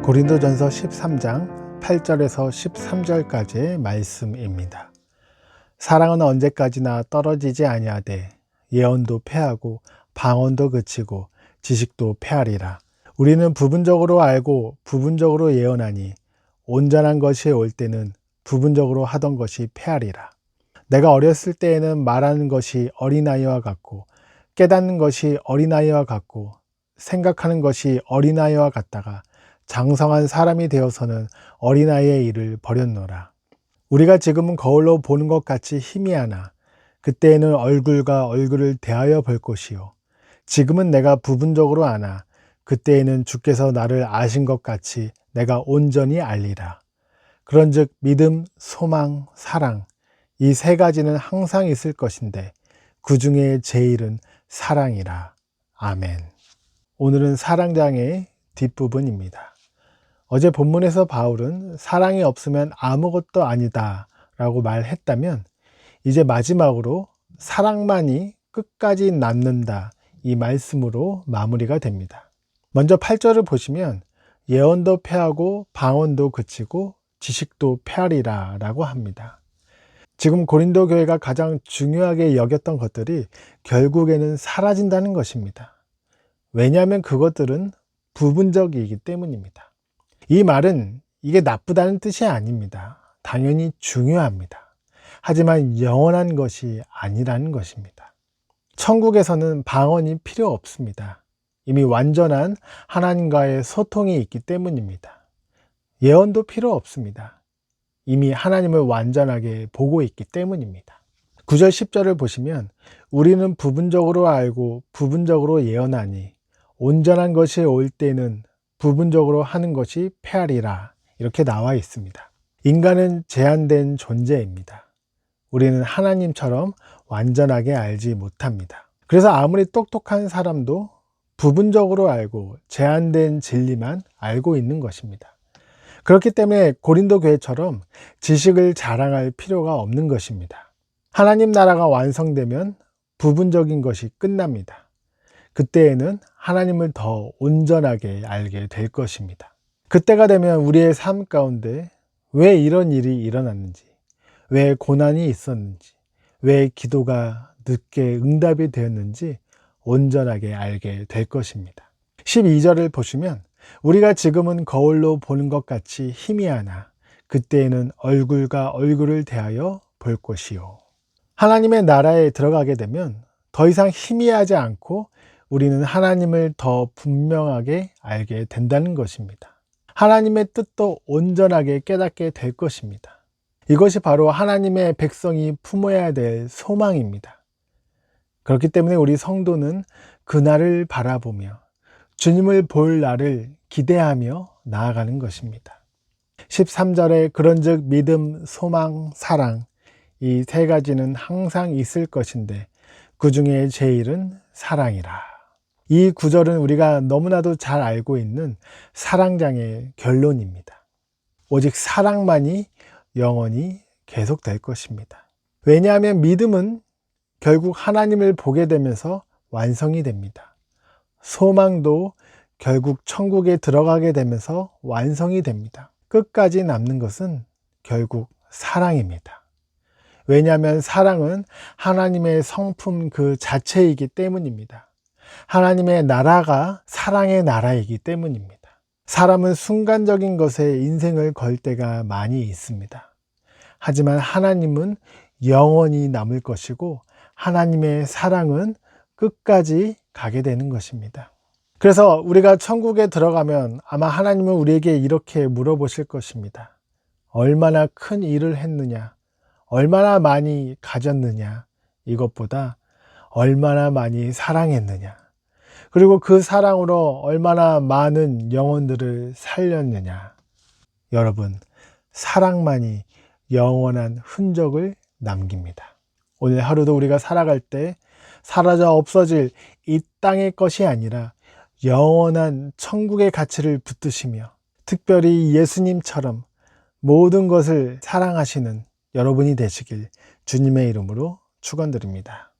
고린도전서 13장 8절에서 13절까지의 말씀입니다. 사랑은 언제까지나 떨어지지 아니하되 예언도 패하고 방언도 그치고 지식도 패하리라. 우리는 부분적으로 알고 부분적으로 예언하니 온전한 것이 올 때는 부분적으로 하던 것이 패하리라. 내가 어렸을 때에는 말하는 것이 어린아이와 같고 깨닫는 것이 어린아이와 같고 생각하는 것이 어린아이와 같다가 장성한 사람이 되어서는 어린아이의 일을 버렸노라. 우리가 지금은 거울로 보는 것 같이 희미하나 그때에는 얼굴과 얼굴을 대하여 볼 것이요. 지금은 내가 부분적으로 아나 그때에는 주께서 나를 아신 것 같이 내가 온전히 알리라. 그런즉 믿음, 소망, 사랑 이 세 가지는 항상 있을 것인데 그 중에 제일은 사랑이라. 아멘. 오늘은 사랑장의 뒷부분입니다. 어제 본문에서 바울은 사랑이 없으면 아무것도 아니다 라고 말했다면 이제 마지막으로 사랑만이 끝까지 남는다 이 말씀으로 마무리가 됩니다. 먼저 8절을 보시면 예언도 패하고 방언도 그치고 지식도 패하리라 라고 합니다. 지금 고린도 교회가 가장 중요하게 여겼던 것들이 결국에는 사라진다는 것입니다. 왜냐하면 그것들은 부분적이기 때문입니다. 이 말은 이게 나쁘다는 뜻이 아닙니다. 당연히 중요합니다. 하지만 영원한 것이 아니라는 것입니다. 천국에서는 방언이 필요 없습니다. 이미 완전한 하나님과의 소통이 있기 때문입니다. 예언도 필요 없습니다. 이미 하나님을 완전하게 보고 있기 때문입니다. 9절 10절을 보시면 우리는 부분적으로 알고 부분적으로 예언하니 온전한 것이 올 때는 부분적으로 하는 것이 패하리라 이렇게 나와 있습니다. 인간은 제한된 존재입니다. 우리는 하나님처럼 완전하게 알지 못합니다. 그래서 아무리 똑똑한 사람도 부분적으로 알고 제한된 진리만 알고 있는 것입니다. 그렇기 때문에 고린도 교회처럼 지식을 자랑할 필요가 없는 것입니다. 하나님 나라가 완성되면 부분적인 것이 끝납니다. 그때에는 하나님을 더 온전하게 알게 될 것입니다. 그때가 되면 우리의 삶 가운데 왜 이런 일이 일어났는지, 왜 고난이 있었는지, 왜 기도가 늦게 응답이 되었는지 온전하게 알게 될 것입니다. 12절을 보시면 우리가 지금은 거울로 보는 것 같이 희미하나 그때에는 얼굴과 얼굴을 대하여 볼 것이요. 하나님의 나라에 들어가게 되면 더 이상 희미하지 않고 우리는 하나님을 더 분명하게 알게 된다는 것입니다. 하나님의 뜻도 온전하게 깨닫게 될 것입니다. 이것이 바로 하나님의 백성이 품어야 될 소망입니다. 그렇기 때문에 우리 성도는 그날을 바라보며 주님을 볼 날을 기대하며 나아가는 것입니다. 13절에 그런즉 믿음, 소망, 사랑 이 세 가지는 항상 있을 것인데 그 중에 제일은 사랑이라. 이 구절은 우리가 너무나도 잘 알고 있는 사랑장의 결론입니다. 오직 사랑만이 영원히 계속될 것입니다. 왜냐하면 믿음은 결국 하나님을 보게 되면서 완성이 됩니다. 소망도 결국 천국에 들어가게 되면서 완성이 됩니다. 끝까지 남는 것은 결국 사랑입니다. 왜냐하면 사랑은 하나님의 성품 그 자체이기 때문입니다. 하나님의 나라가 사랑의 나라이기 때문입니다. 사람은 순간적인 것에 인생을 걸 때가 많이 있습니다. 하지만 하나님은 영원히 남을 것이고 하나님의 사랑은 끝까지 가게 되는 것입니다. 그래서 우리가 천국에 들어가면 아마 하나님은 우리에게 이렇게 물어보실 것입니다. 얼마나 큰 일을 했느냐? 얼마나 많이 가졌느냐? 이것보다 얼마나 많이 사랑했느냐? 그리고 그 사랑으로 얼마나 많은 영혼들을 살렸느냐? 여러분, 사랑만이 영원한 흔적을 남깁니다. 오늘 하루도 우리가 살아갈 때 사라져 없어질 이 땅의 것이 아니라 영원한 천국의 가치를 붙드시며 특별히 예수님처럼 모든 것을 사랑하시는 여러분이 되시길 주님의 이름으로 축원드립니다.